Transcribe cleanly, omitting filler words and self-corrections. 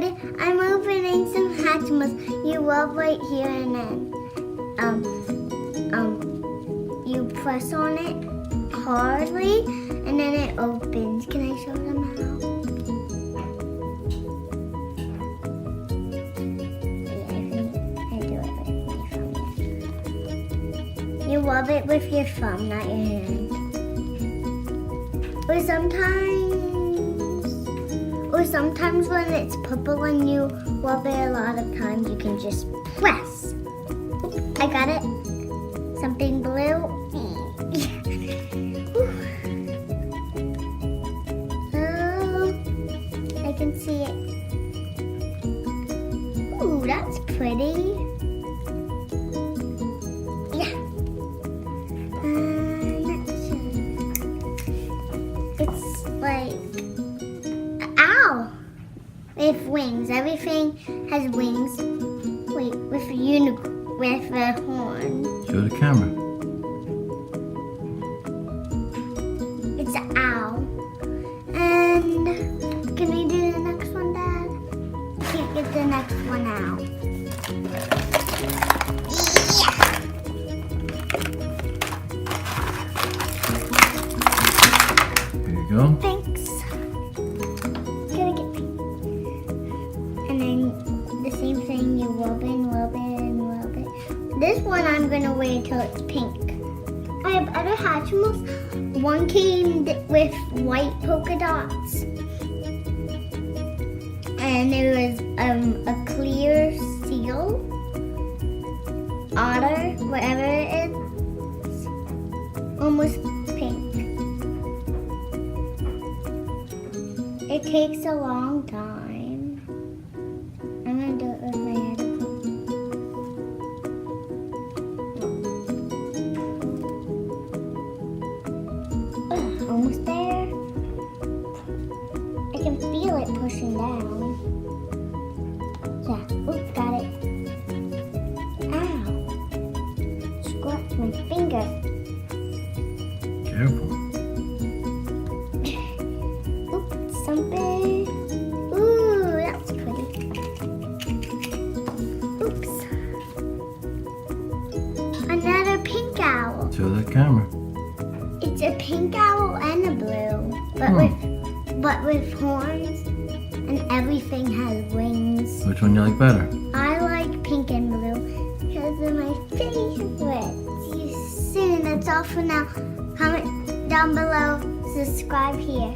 everybody. I'm opening some Hatchimals. You rub right here and then you press on it hardly and then it opens. Can I show them how? Yeah, I do it with my thumb. You rub it with your thumb, not your hand. Or sometimes when it's purple and you rub it a lot of times, you can just press. Oop, I got it. Something blue. Oh, I can see it. Ooh, that's pretty. Yeah. It's like with wings. Everything has wings. Wait, with a horn. Show the camera. It's an owl. And can we do the next one, Dad? I can't get the next one out. Yeah. Here you go. Thanks. And then the same thing, you rub it. This one I'm gonna wait till it's pink. I have other Hatchimals. One came with white polka dots. And there was a clear seal. Otter, whatever it is. Almost pink. It takes a long time. I'm gonna do it with my head. Almost there. I can feel it pushing down. Yeah, oop, got it. Ow. Scratch my finger. Careful. Oop, something. Ooh, that's pretty. Oops. Another pink owl. Show the camera. It's a pink owl and a blue, but with horns, and everything has wings. Which one you like better? I like pink and blue because they're my favorite. See you soon. That's all for now. Comment down below. Subscribe here.